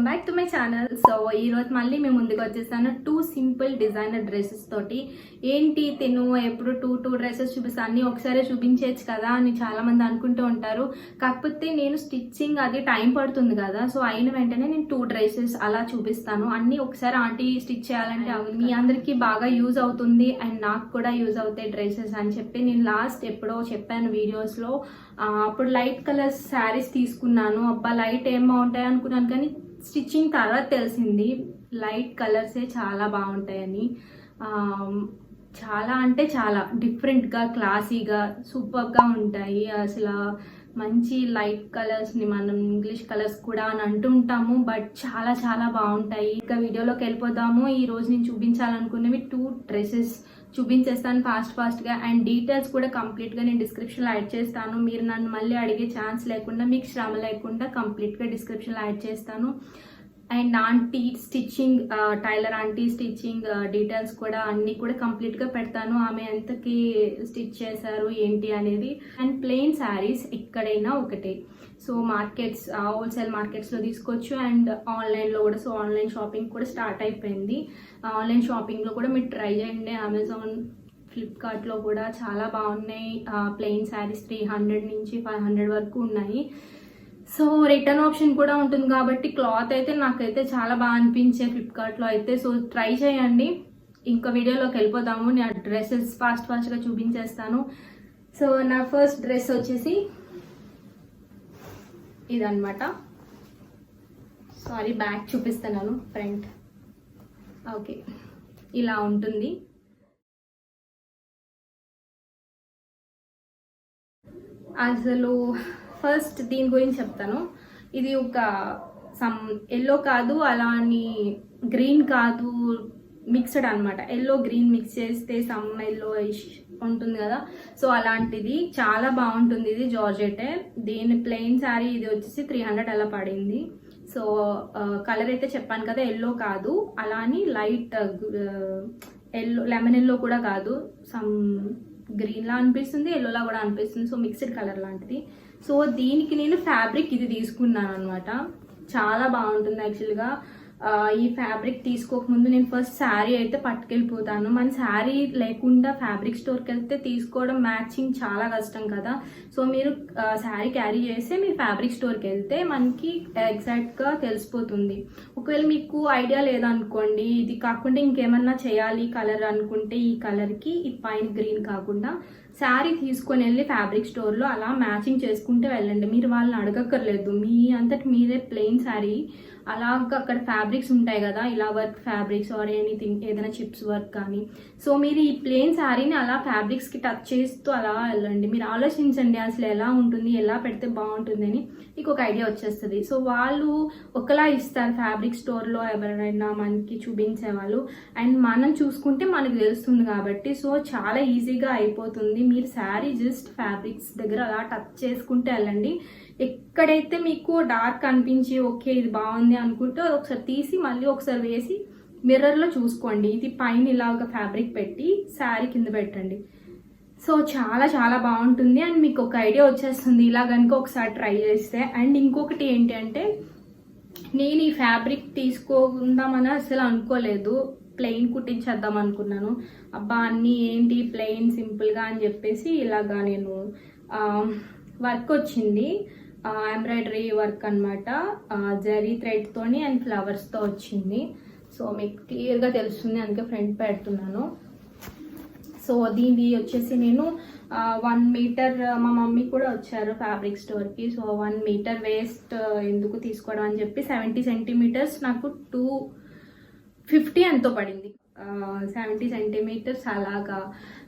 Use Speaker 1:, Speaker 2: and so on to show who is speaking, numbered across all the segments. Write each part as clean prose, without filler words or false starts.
Speaker 1: Back to my channel. So ఈరోజు మళ్ళీ మేము ముందుకు వచ్చేస్తాను 2 సింపుల్ డిజైనర్ డ్రెస్సెస్ తోటి. ఏంటి తిను ఎప్పుడు టూ డ్రెస్సెస్ చూపిస్తాను, అన్నీ ఒకసారి చూపించవచ్చు కదా అని చాలామంది అనుకుంటూ ఉంటారు. కాకపోతే నేను స్టిచ్చింగ్ అది టైం పడుతుంది కదా, సో అయిన వెంటనే నేను 2 డ్రెస్సెస్ అలా చూపిస్తాను. అన్నీ ఒకసారి ఆంటీ స్టిచ్ చేయాలంటే మీ అందరికీ బాగా యూజ్ అవుతుంది అండ్ నాకు కూడా యూజ్ అవుతాయి డ్రెస్సెస్ అని చెప్పి నేను లాస్ట్ ఎప్పుడో చెప్పాను వీడియోస్లో. అప్పుడు లైట్ కలర్స్ శారీస్ తీసుకున్నాను. అబ్బా లైట్ ఏం బాగుంటాయి అనుకున్నాను, కానీ స్టిచ్చింగ్ తర్వాత తెలిసింది లైట్ కలర్సే చాలా బాగుంటాయని. చాలా అంటే చాలా డిఫరెంట్గా క్లాసీగా సూపర్గా ఉంటాయి. అసలు మంచి లైట్ కలర్స్ని మనం ఇంగ్లీష్ కలర్స్ కూడా అని అంటుంటాము, బట్ చాలా చాలా బాగుంటాయి. ఇంకా వీడియోలోకి వెళ్ళిపోదాము. ఈరోజు నేను చూపించాలనుకునేవి 2 డ్రెస్సెస్ చూపించేస్తాను ఫాస్ట్గా. అండ్ డీటెయిల్స్ కూడా కంప్లీట్గా నేను డిస్క్రిప్షన్లో యాడ్ చేస్తాను. మీరు నన్ను మళ్ళీ అడిగే ఛాన్స్ లేకుండా, మీకు శ్రమ లేకుండా కంప్లీట్గా డిస్క్రిప్షన్లో యాడ్ చేస్తాను. And aunty stitching, tailor aunty stitching details కూడా అన్నీ కూడా కంప్లీట్గా పెడతాను. ఆమె ఎంతకి స్టిచ్ చేశారు ఏంటి అనేది. అండ్ ప్లెయిన్ శారీస్ ఎక్కడైనా ఒకటే. సో మార్కెట్స్, హోల్సేల్ మార్కెట్స్లో తీసుకోవచ్చు అండ్ ఆన్లైన్లో కూడా. సో ఆన్లైన్ షాపింగ్ కూడా స్టార్ట్ అయిపోయింది. ఆన్లైన్ షాపింగ్లో కూడా మీరు ట్రై చేయండి. అమెజాన్, ఫ్లిప్కార్ట్లో కూడా చాలా బాగున్నాయి. ప్లెయిన్ శారీస్ 300 నుంచి 500 వరకు ఉన్నాయి. సో రిటర్న్ ఆప్షన్ కూడా ఉంటుంది కాబట్టి క్లాత్ అయితే నాకైతే చాలా బాగా అనిపించే ఫ్లిప్కార్ట్లో అయితే. సో ట్రై చేయండి. ఇంకా వీడియోలోకి వెళ్ళిపోతాము. నేను డ్రెస్సెస్ ఫాస్ట్గా చూపించేస్తాను. సో నా ఫస్ట్ డ్రెస్ వచ్చేసి ఇదన్నమాట. సారీ, బ్యాక్ చూపిస్తున్నాను, ఫ్రంట్. ఓకే, ఇలా ఉంటుంది. అసలు ఫస్ట్ దీని గురించి చెప్తాను. ఇది ఒక సమ్ ఎల్లో కాదు, అలా అని గ్రీన్ కాదు, మిక్స్డ్ అనమాట. ఎల్లో గ్రీన్ మిక్స్ చేస్తే సమ్ ఎల్లో ఉంటుంది కదా, సో అలాంటిది చాలా బాగుంటుంది. ఇది జార్జెటే. దీని ప్లెయిన్ శారీ ఇది వచ్చేసి 300 అలా పడింది. సో కలర్ అయితే చెప్పాను కదా, ఎల్లో కాదు, అలా అని లైట్ ఎల్లో, లెమన్ ఎల్లో కూడా కాదు, సమ్ గ్రీన్లా అనిపిస్తుంది, ఎల్లోలా కూడా అనిపిస్తుంది. సో మిక్స్డ్ కలర్ లాంటిది. సో దీనికి నేను ఫ్యాబ్రిక్ ఇది తీసుకున్నాను అనమాట. చాలా బాగుంటుంది యాక్చువల్గా. ఈ ఫ్యాబ్రిక్ తీసుకోకముందు నేను ఫస్ట్ శారీ అయితే పట్టుకెళ్ళిపోతాను. మన శారీ లేకుండా ఫ్యాబ్రిక్ స్టోర్కి వెళ్తే తీసుకోవడం మ్యాచింగ్ చాలా కష్టం కదా. సో మీరు శారీ క్యారీ చేస్తే మీరు ఫ్యాబ్రిక్ స్టోర్కి వెళ్తే మనకి ఎగ్జాక్ట్గా తెలిసిపోతుంది. ఒకవేళ మీకు ఐడియా లేదనుకోండి, ఇది కాకుండా ఇంకేమన్నా చేయాలి కలర్ అనుకుంటే, ఈ కలర్కి ఈ పైన గ్రీన్ కాకుండా శారీ తీసుకొని వెళ్ళి ఫ్యాబ్రిక్ స్టోర్లో అలా మ్యాచింగ్ చేసుకుంటూ వెళ్ళండి. మీరు వాళ్ళని అడగక్కర్లేదు, మీ అంతటి మీరే ప్లెయిన్ శారీ అలాగ అక్కడ ఫ్యాబ్రిక్స్ ఉంటాయి కదా, ఇలా వర్క్ ఫ్యాబ్రిక్స్ ఆర్ ఎనీథింగ్, ఏదైనా చిప్స్ వర్క్ కానీ. సో మీరు ఈ ప్లెయిన్ శారీని అలా ఫ్యాబ్రిక్స్కి టచ్ చేస్తూ అలా వెళ్ళండి. మీరు ఆలోచించండి అసలు ఎలా ఉంటుంది, ఎలా పెడితే బాగుంటుంది అని మీకు ఒక ఐడియా వచ్చేస్తుంది. సో వాళ్ళు ఒకలా ఇస్తారు ఫ్యాబ్రిక్ స్టోర్లో ఎవరైనా మనకి చూపించేవాళ్ళు, అండ్ మనం చూసుకుంటే మనకు తెలుస్తుంది కాబట్టి సో చాలా ఈజీగా అయిపోతుంది. మీరు శారీ జస్ట్ ఫ్యాబ్రిక్స్ దగ్గర అలా టచ్ చేసుకుంటూ వెళ్ళండి. ఎక్కడైతే మీకు డార్క్ అనిపించి ఓకే ఇది బాగుంది అనుకుంటే ఒకసారి తీసి మళ్ళీ ఒకసారి వేసి మిర్రర్లో చూసుకోండి. ఇది పైన ఇలాగ ఫ్యాబ్రిక్ పెట్టి శారీ కింద పెట్టండి. సో చాలా చాలా బాగుంటుంది అండ్ మీకు ఒక ఐడియా వచ్చేస్తుంది ఇలా కనుక ఒకసారి ట్రై చేస్తే. అండ్ ఇంకొకటి ఏంటి అంటే, నేను ఈ ఫ్యాబ్రిక్ తీసుకుందామని అసలు అనుకోలేదు, ప్లెయిన్ కుట్టించేద్దాం అనుకున్నాను. అబ్బా అన్నీ ఏంటి ప్లెయిన్ సింపుల్గా అని చెప్పేసి ఇలాగా నేను వర్క్ వచ్చింది, ఎంబ్రాయిడరీ వర్క్ అనమాట, జరీ థ్రెడ్తోని అండ్ ఫ్లవర్స్తో వచ్చింది. సో మీకు క్లియర్గా తెలుస్తుంది, అందుకే ఫ్రంట్ పెడుతున్నాను. సో దీన్ని వచ్చేసి నేను 1 మీటర్, మా మమ్మీ కూడా వచ్చారు ఫ్యాబ్రిక్ స్టోర్కి. సో 1 మీటర్ వేస్ట్ ఎందుకు తీసుకోవడం అని చెప్పి 70 సెంటీమీటర్స్ నాకు 250 ఎంతో పడింది. 70 సెంటీమీటర్స్ అలాగా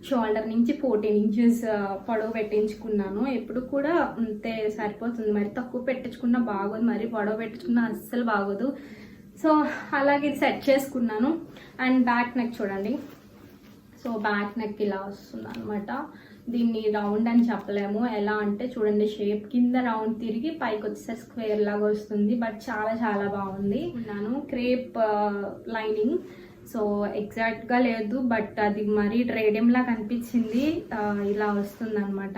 Speaker 1: షోల్డర్ నుంచి 14 ఇంచెస్ పొడవు పెట్టించుకున్నాను. ఎప్పుడు కూడా అంతే సరిపోతుంది, మరి తక్కువ పెట్టించుకున్నా బాగోదు, మరి పొడవు పెట్టించుకున్నా అస్సలు బాగోదు. సో అలాగే ఇది సెట్ చేసుకున్నాను. అండ్ బ్యాక్ నెక్ చూడండి. సో బ్యాక్ నెక్ ఇలా వస్తుంది అనమాట. దీన్ని రౌండ్ అని చెప్పలేము, ఎలా అంటే చూడండి షేప్ కింద రౌండ్ తిరిగి పైకి వచ్చేసరికి స్క్వేర్ లాగా వస్తుంది, బట్ చాలా చాలా బాగుంది. నేను క్రేప్ లైనింగ్, సో ఎగ్జాక్ట్గా లేదు బట్ అది మరీ రేడియంలా కనిపించింది, ఇలా వస్తుంది అనమాట.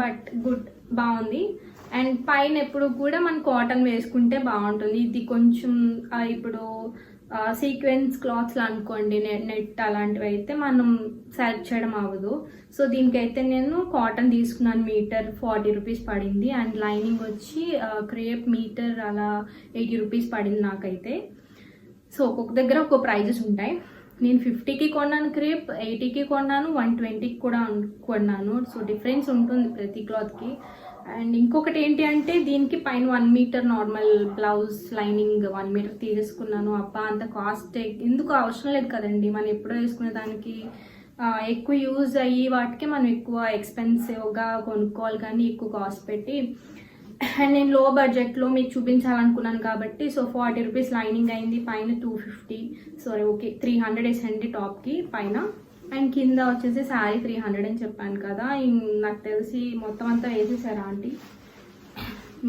Speaker 1: బట్ గుడ్, బాగుంది. అండ్ పైన ఎప్పుడు కూడా మనం కాటన్ వేసుకుంటే బాగుంటుంది. ఇది కొంచెం ఇప్పుడు సీక్వెన్స్ క్లాత్స్ అనుకోండి, నెట్ అలాంటివి అయితే మనం సెలెక్ట్ చేయడం అవ్వదు. సో దీనికైతే నేను కాటన్ తీసుకున్నాను, మీటర్ 40 రూపీస్ పడింది. అండ్ లైనింగ్ వచ్చి క్రేప్ మీటర్ అలా 80 రూపీస్ పడింది నాకైతే. సో ఒక్కొక్క దగ్గర ఒక్కొక్క ప్రైజెస్ ఉంటాయి. నేను 50కి కొన్నాను క్రేప్, 80కి కొన్నాను, 120కి కూడా కొన్నాను. సో డిఫరెన్స్ ఉంటుంది ప్రతి క్లాత్కి. అండ్ ఇంకొకటి ఏంటి అంటే దీనికి పైన 1 metre normal blouse lining 1 metre తీసుకున్నాను. అబ్బా అంత కాస్ట్ ఎందుకు అవసరం లేదు కదండి, మనం ఎప్పుడో వేసుకునే దానికి ఎక్కువ యూజ్ అయ్యి వాటికి మనం ఎక్కువ ఎక్స్పెన్సివ్గా కొనుక్కోవాలి కానీ ఎక్కువ కాస్ట్ పెట్టి. అండ్ నేను లో బడ్జెట్లో మీకు చూపించాలనుకున్నాను కాబట్టి సో 40 రూపీస్ లైనింగ్ అయింది, పైన 250, సారీ ఓకే 300 వేసండి టాప్కి పైన. అండ్ కింద వచ్చేసి శారీ 300 అని చెప్పాను కదా, నాకు తెలిసి మొత్తం అంతా వేసేసారా ఆంటీ,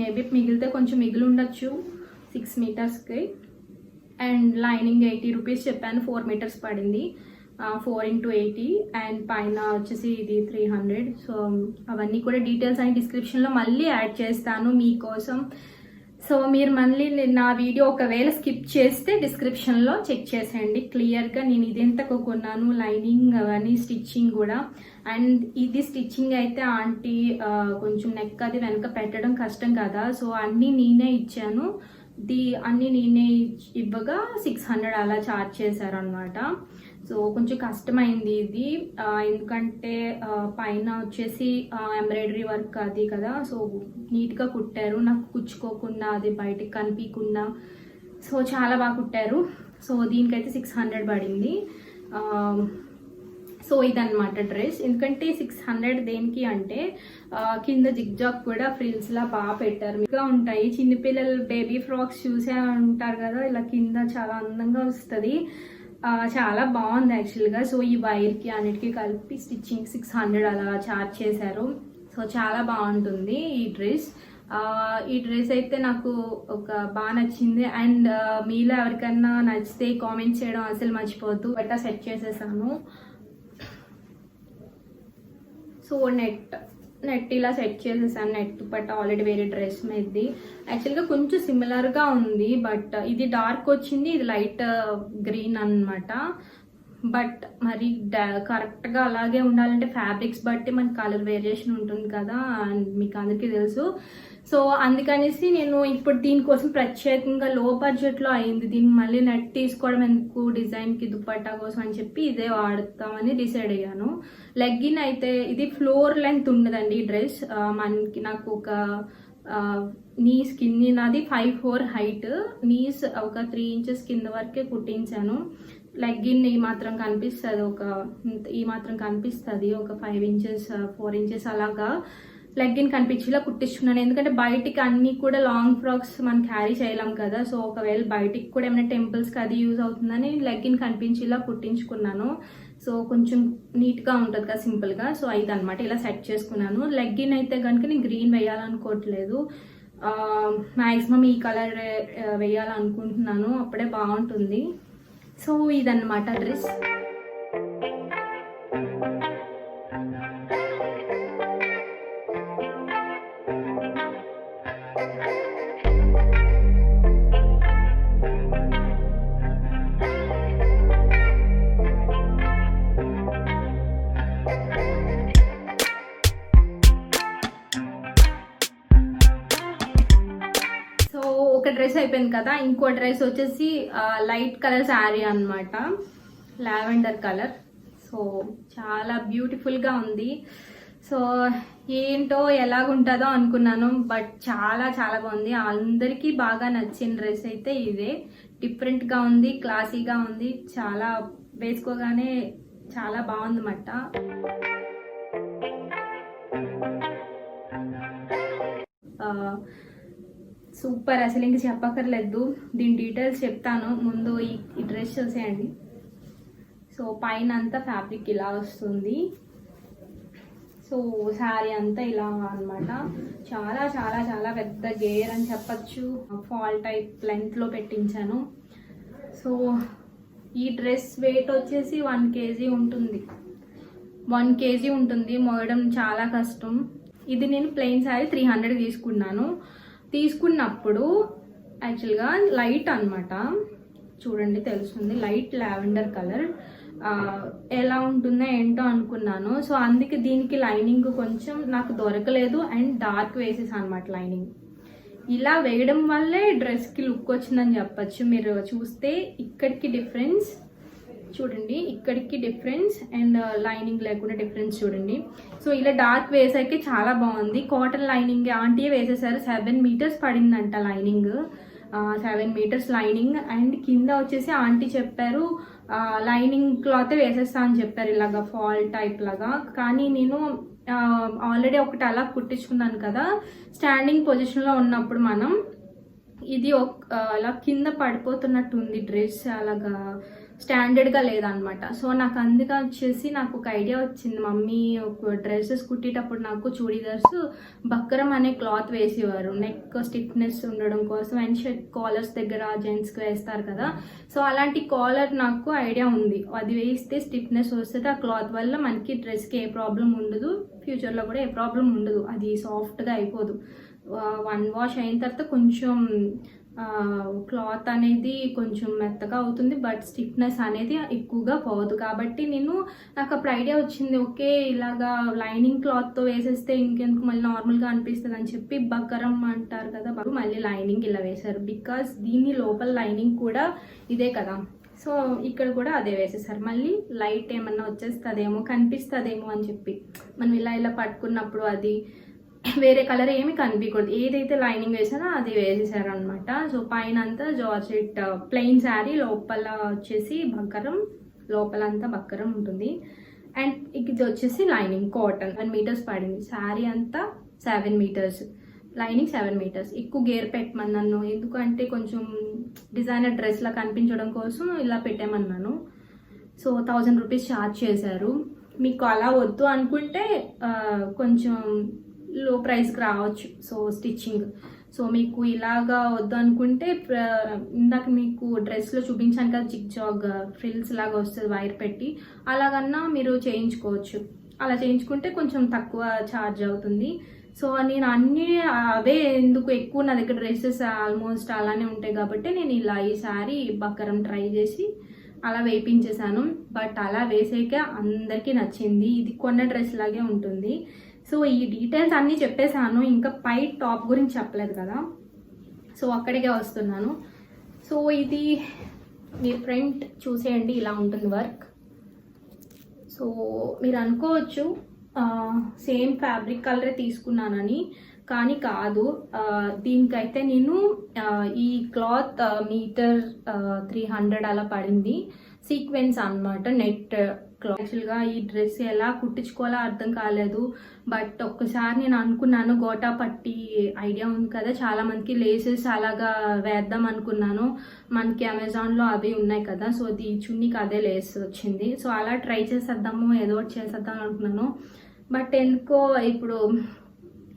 Speaker 1: మేబీ మిగిలితే కొంచెం మిగిలి ఉండొచ్చు 6 మీటర్స్కి. అండ్ లైనింగ్ 80 రూపీస్ చెప్పాను, 4 మీటర్స్ పడింది, 4 into 80. అండ్ పైన వచ్చేసి ఇది 300. సో అవన్నీ కూడా డీటెయిల్స్ అని డిస్క్రిప్షన్లో మళ్ళీ యాడ్ చేస్తాను మీకోసం. సో మీరు మళ్ళీ నా వీడియో ఒకవేళ స్కిప్ చేస్తే డిస్క్రిప్షన్లో చెక్ చేసేయండి క్లియర్గా నేను ఇది ఎంత కొన్నాను, లైనింగ్ అవన్నీ, స్టిచ్చింగ్ కూడా. అండ్ ఇది స్టిచ్చింగ్ అయితే ఆంటీ కొంచెం నెక్ అది వెనక పెట్టడం కష్టం కదా, సో అన్నీ నేనే ఇచ్చాను. అన్నీ నేనే ఇవ్వగా 600 అలా ఛార్జ్ చేశారనమాట. సో కొంచెం కష్టమైంది ఇది, ఎందుకంటే పైన వచ్చేసి ఎంబ్రాయిడరీ వర్క్ అది కదా, సో నీట్గా కుట్టారు, నాకు కుచ్చుకోకుండా అది బయటికి కనిపించకుండా, సో చాలా బాగా కుట్టారు. సో దీనికైతే 600 పడింది. సో ఇదన్నమాట డ్రెస్. ఎందుకంటే 600 దేనికి అంటే కింద జిగ్జాగ్ కూడా ఫ్రిల్స్లా బాగా పెట్టారు, ఇంకా ఉంటాయి. చిన్నపిల్లలు బేబీ ఫ్రాక్స్ చూసే ఉంటారు కదా, ఇలా కింద చాలా అందంగా వస్తుంది, చాలా బాగుంది యాక్చువల్గా. సో ఈ వైర్కి అన్నిటికీ కలిపి స్టిచ్చింగ్ 600 అలా ఛార్జ్ చేశారు. సో చాలా బాగుంటుంది ఈ డ్రెస్. ఈ డ్రెస్ అయితే నాకు బాగా నచ్చింది. అండ్ మీలో ఎవరికన్నా నచ్చితే కామెంట్ చేయడం అసలు మర్చిపోవద్దు. బట్ సెట్ చేసేసాను. సో నెట్ ఇలా సెట్ చేసేసాను, నెట్ బట్ ఆల్రెడీ వేరే డ్రెస్ మీది. యాక్చువల్గా కొంచెం సిమిలర్గా ఉంది, బట్ ఇది డార్క్ వచ్చింది, ఇది లైట్ గ్రీన్ అన్నమాట. బట్ మరి కరెక్ట్గా అలాగే ఉండాలంటే ఫ్యాబ్రిక్స్ బట్టి మనకి కలర్ వేరియేషన్ ఉంటుంది కదా, అండ్ మీకు అందరికీ తెలుసు. సో అందుకనేసి నేను ఇప్పుడు దీనికోసం ప్రత్యేకంగా లో బడ్జెట్లో అయింది, దీన్ని మళ్ళీ నెట్ తీసుకోవడం ఎందుకు, డిజైన్కి దుపట్టా కోసం అని చెప్పి ఇదే వాడతామని డిసైడ్ అయ్యాను. లెగ్గిన్ అయితే ఇది ఫ్లోర్ లెంత్ ఉండదండి ఈ డ్రెస్, నాకు ఒక నీస్ కింది, నాది 5'4" హైట్, నీస్ ఒక 3 ఇంచెస్ కింద వరకే కుట్టించాను. లెగ్గిన్ ఈ మాత్రం కనిపిస్తుంది, ఈ మాత్రం కనిపిస్తుంది, ఒక 5 ఇంచెస్ 4 ఇంచెస్ అలాగా లెగ్గిన్ కనిపించేలా కుట్టించుకున్నాను. ఎందుకంటే బయటికి అన్నీ కూడా లాంగ్ ఫ్రాక్స్ మనం క్యారీ చేయలేం కదా, సో ఒకవేళ బయటికి కూడా ఏమైనా టెంపుల్స్కి అది యూజ్ అవుతుందని లెగ్గిన్ కనిపించేలా కుట్టించుకున్నాను. సో కొంచెం నీట్గా ఉంటుంది కదా సింపుల్గా. సో ఇదన్నమాట, ఇలా సెట్ చేసుకున్నాను. లెగ్గిన్ అయితే కనుక నేను గ్రీన్ వేయాలనుకోవట్లేదు, మ్యాక్సిమం ఈ కలర్ వేయాలనుకుంటున్నాను, అప్పుడే బాగుంటుంది. సో ఇదన్నమాట డ్రెస్. ఒక డ్రెస్ అయిపోయింది కదా, ఇంకో డ్రెస్ వచ్చేసి లైట్ కలర్ శారీ అన్నమాట, లావెండర్ కలర్. సో చాలా బ్యూటిఫుల్గా ఉంది. సో ఏంటో ఎలాగుంటుందో అనుకున్నాను, బట్ చాలా చాలా బాగుంది. అందరికీ బాగా నచ్చిన డ్రెస్ అయితే ఇదే. డిఫరెంట్గా ఉంది, క్లాసీగా ఉంది, చాలా వేసుకోగానే చాలా బాగుందన్నమాట. సూపర్, అసలు ఇంక చెప్పక్కర్లేదు. దీని డీటెయిల్స్ చెప్తాను, ముందు ఈ డ్రెస్ చూసేయండి. సో పైన అంతా ఫ్యాబ్రిక్ ఇలా వస్తుంది, సో శారీ అంతా ఇలా అన్నమాట. చాలా చాలా చాలా పెద్ద గేర్ అని చెప్పచ్చు, ఫాల్ టైప్ లెంత్లో పెట్టించాను. సో ఈ డ్రెస్ వెయిట్ వచ్చేసి 1 kg ఉంటుంది, 1 kg ఉంటుంది. మోయడం చాలా కష్టం. ఇది నేను ప్లెయిన్ శారీ 300 తీసుకున్నాను. తీసుకున్నప్పుడు యాక్చువల్గా లైట్ అనమాట, చూడండి తెలుస్తుంది, లైట్ లావెండర్ కలర్. ఎలా ఉంటుందో ఏంటో అనుకున్నాను. సో అందుకే దీనికి లైనింగ్ కొంచెం నాకు దొరకలేదు అండ్ డార్క్ వేసేసాను అనమాట లైనింగ్. ఇలా వేయడం వల్లే డ్రెస్కి లుక్ వచ్చిందని చెప్పచ్చు. మీరు చూస్తే ఇక్కడికి డిఫరెన్స్ చూడండి, ఇక్కడికి డిఫరెన్స్ అండ్ లైనింగ్ లేకుండా డిఫరెన్స్ చూడండి. సో ఇలా డార్క్ వేసాకే చాలా బాగుంది. కాటన్ లైనింగ్ ఆంటీ వేసేసారు. 7 మీటర్స్ పడిందంట లైనింగ్, 7 మీటర్స్ లైనింగ్. అండ్ కింద వచ్చేసి ఆంటీ చెప్పారు లైనింగ్ క్లాత్ వేసేస్తా అని చెప్పారు, ఇలాగా ఫాల్ టైప్ లాగా. కానీ నేను ఆల్రెడీ ఒకటి అలా కుట్టించుకున్నాను కదా, స్టాండింగ్ పొజిషన్లో ఉన్నప్పుడు మనం ఇది అలా కింద పడిపోతున్నట్టు ఉంది డ్రెస్, అలాగా స్టాండర్డ్గా లేదనమాట. సో నాకు అందుకే వచ్చేసి నాకు ఒక ఐడియా వచ్చింది. మమ్మీ ఒక డ్రెస్సెస్ కుట్టేటప్పుడు నాకు చూడీదార్స్ బక్కరం అనే క్లాత్ వేసేవారు, నెక్ స్టిఫ్నెస్ ఉండడం కోసం. అండ్ షర్ట్ కాలర్స్ దగ్గర జెంట్స్కి వేస్తారు కదా, సో అలాంటి కాలర్ నాకు ఐడియా ఉంది. అది వేస్తే స్టిఫ్నెస్ వస్తుంది, ఆ క్లాత్ వల్ల మనకి డ్రెస్కి ఏ ప్రాబ్లం ఉండదు, ఫ్యూచర్లో కూడా ఏ ప్రాబ్లం ఉండదు, అది సాఫ్ట్గా అయిపోదు. 1 వాష్ అయిన తర్వాత కొంచెం క్లాత్ అనేది కొంచెం మెత్తగా అవుతుంది, బట్ స్టిఫ్నెస్ అనేది ఎక్కువగా పోదు. కాబట్టి నాకు అప్పుడు ఐడియా వచ్చింది, ఓకే ఇలాగా లైనింగ్ క్లాత్తో వేసేస్తే ఇంకెందుకు మళ్ళీ నార్మల్గా అనిపిస్తుంది అని చెప్పి బక్కరం అంటారు కదా, మళ్ళీ లైనింగ్ ఇలా వేశారు. బికాస్ దీని లోపల లైనింగ్ కూడా ఇదే కదా, సో ఇక్కడ కూడా అదే వేసేసారు. మళ్ళీ లైట్ ఏమన్నా వచ్చేస్తుందేమో, కనిపిస్తుందేమో అని చెప్పి మనం ఇలా పట్టుకున్నప్పుడు అది వేరే కలర్ ఏమి కనిపించకూడదు, ఏదైతే లైనింగ్ వేసారో అది వేసేసారు అనమాట. సో పైన అంతా జార్జెట్ ప్లెయిన్ శారీ, లోపల వచ్చేసి బక్కరం, లోపలంతా బక్కరం ఉంటుంది. అండ్ ఇది వచ్చేసి లైనింగ్ కాటన్ 1 మీటర్స్ పడింది. శారీ అంతా 7 మీటర్స్, లైనింగ్ 7 మీటర్స్. ఎక్కువ గేర్ పెట్టమన్నాను, ఎందుకంటే కొంచెం డిజైనర్ డ్రెస్లా కనిపించడం కోసం ఇలా పెట్టామన్నాను. సో 1000 రూపీస్ ఛార్జ్ చేశారు. మీకు అలా వద్దు అనుకుంటే కొంచెం లో ప్రైస్కి రావచ్చు సో స్టిచ్చింగ్. సో మీకు ఇలాగా వద్దు అనుకుంటే ఇందాక మీకు డ్రెస్లో చూపించాను కదా జిగ్ జాగ్ ఫ్రిల్స్ లాగా వస్తుంది వైర్ పెట్టి, అలాగన్నా మీరు చేయించుకోవచ్చు. అలా చేయించుకుంటే కొంచెం తక్కువ ఛార్జ్ అవుతుంది. సో నేను అన్నీ అవే ఎందుకు, ఎక్కువ నా దగ్గర డ్రెస్సెస్ ఆల్మోస్ట్ అలానే ఉంటాయి కాబట్టి నేను ఇలా ఈ సారీ బక్కరం ట్రై చేసి అలా వేయించేసాను. బట్ అలా వేసాక అందరికీ నచ్చింది. ఇది కొన్న డ్రెస్ లాగే ఉంటుంది. సో ఈ డీటెయిల్స్ అన్నీ చెప్పేశాను, ఇంకా పై టాప్ గురించి చెప్పలేదు కదా, సో అక్కడికే వస్తున్నాను. సో ఇది మీ ఫ్రంట్ చూసేయండి, ఇలా ఉంటుంది వర్క్. సో మీరు అనుకోవచ్చు సేమ్ ఫ్యాబ్రిక్ కలరే తీసుకున్నానని, కానీ కాదు. దీనికైతే నేను ఈ క్లాత్ మీటర్ 300 అలా పడింది. సీక్వెన్స్ అన్నమాట, నెట్ క్లాత్. యాక్చువల్గా ఈ డ్రెస్ ఎలా కుట్టించుకోవాలో అర్థం కాలేదు. బట్ ఒక్కసారి నేను అనుకున్నాను, గోటా పట్టి ఐడియా ఉంది కదా, చాలా మందికి లేసెస్ అలాగా వేద్దాం అనుకున్నాను. మనకి అమెజాన్లో అవి ఉన్నాయి కదా, సో అది చున్నీకి అదే లేస్ వచ్చింది. సో అలా ట్రై చేసేద్దాము, ఏదో ఒకటి చేసేద్దాం అనుకున్నాను. బట్ ఎందుకో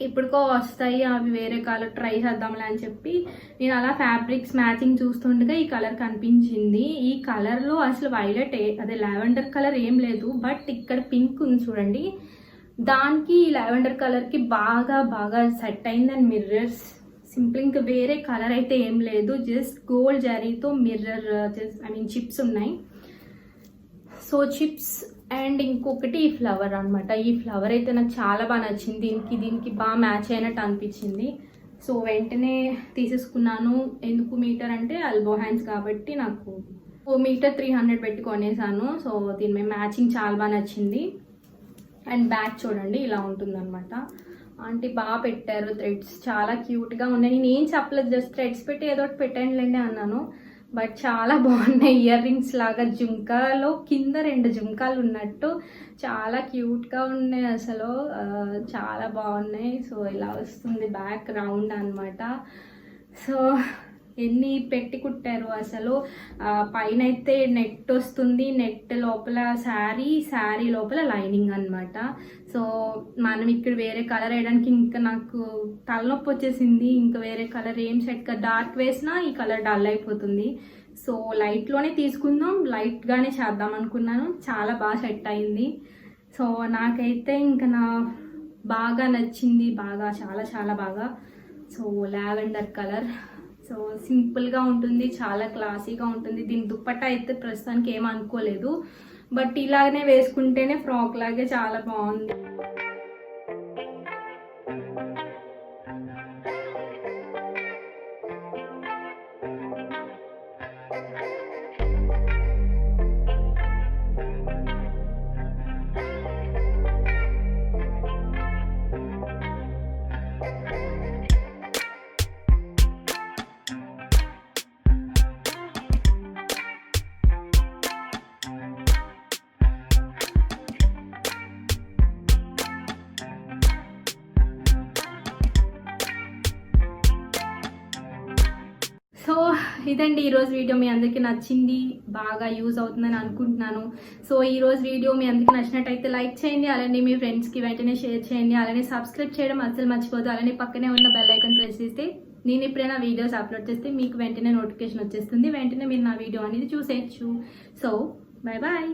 Speaker 1: ఇప్పుడుకో వస్తాయి అవి వేరే కలర్ ట్రై చేద్దాంలే అని చెప్పి నేను అలా ఫ్యాబ్రిక్స్ మ్యాచింగ్ చూస్తుండగా ఈ కలర్ కనిపించింది. ఈ కలర్లో అసలు వైలెట్ అదే లావెండర్ కలర్ ఏం లేదు, బట్ ఇక్కడ పింక్ ఉంది చూడండి, దానికి లావెండర్ కలర్కి బాగా బాగా సెట్ అయింది. అండ్ మిర్రర్స్ సింపుల్, ఇంకా వేరే కలర్ అయితే ఏం లేదు, జస్ట్ గోల్డ్ జరీతో మిర్రర్ చిప్స్ ఉన్నాయి. సో చిప్స్ అండ్ ఇంకొకటి ఈ ఫ్లవర్ అనమాట. ఈ ఫ్లవర్ అయితే నాకు చాలా బాగా నచ్చింది, దీనికి బాగా మ్యాచ్ అయినట్టు అనిపించింది. సో వెంటనే తీసేసుకున్నాను. ఎందుకు మీటర్ అంటే ఎల్బో హ్యాండ్స్ కాబట్టి నాకు మీటర్ 300 పెట్టి కొనేసాను. సో దీని మీద మ్యాచింగ్ చాలా బాగా నచ్చింది. అండ్ బ్యాక్ చూడండి ఇలా ఉంటుంది అనమాట. ఆంటీ బాగా పెట్టారు, థ్రెడ్స్ చాలా క్యూట్గా ఉన్నాయి. నేను ఏం చెప్పలేదు, జస్ట్ థ్రెడ్స్ పెట్టి ఏదో ఒకటి పెట్టండి అన్నాను. బట్ చాలా బాగున్నాయి, ఇయర్ రింగ్స్ లాగా జుంకాలో కింద 2 జుంకాలు ఉన్నట్టు చాలా క్యూట్గా ఉన్నాయి, అసలు చాలా బాగున్నాయి. సో ఇలా వస్తుంది బ్యాక్ రౌండ్ అనమాట. సో ఎన్ని పెట్టి కుట్టారు అసలు. పైన అయితే నెట్ వస్తుంది, నెట్ లోపల శారీ లోపల లైనింగ్ అనమాట. సో మనం ఇక్కడ వేరే కలర్ వేయడానికి ఇంకా నాకు తలనొప్పి వచ్చేసింది. ఇంకా వేరే కలర్ ఏం సెట్ డార్క్ వేసినా ఈ కలర్ డల్ అయిపోతుంది. సో లైట్లోనే తీసుకుందాం, లైట్గానే చేద్దాం అనుకున్నాను, చాలా బాగా సెట్ అయింది. సో నాకైతే ఇంకా బాగా నచ్చింది, బాగా చాలా చాలా బాగా. So lavender colour. సో సింపుల్గా ఉంటుంది, చాలా క్లాసీగా ఉంటుంది. దీని దుప్పట్టా అయితే ప్రస్తుతానికి ఏం అనుకోలేదు, బట్ ఇలాగనే వేసుకుంటేనే ఫ్రాక్ లాగే చాలా బాగుంది. సో ఇదండి ఈరోజు వీడియో. మీ అందరికీ నచ్చింది, బాగా యూజ్ అవుతుందని అనుకుంటున్నాను. సో ఈరోజు వీడియో మీ అందరికీ నచ్చినట్టయితే లైక్ చేయండి, అలానే మీ ఫ్రెండ్స్కి వెంటనే షేర్ చేయండి, అలానే సబ్స్క్రైబ్ చేయడం అస్సలు మర్చిపోదు. అలానే పక్కనే ఉన్న బెల్ ఐకాన్ ప్రెస్ చేస్తే నేను ఎప్పుడైనా వీడియోస్ అప్లోడ్ చేస్తే మీకు వెంటనే నోటిఫికేషన్ వచ్చేస్తుంది, వెంటనే మీరు నా వీడియో అనేది చూసేయచ్చు. So bye bye.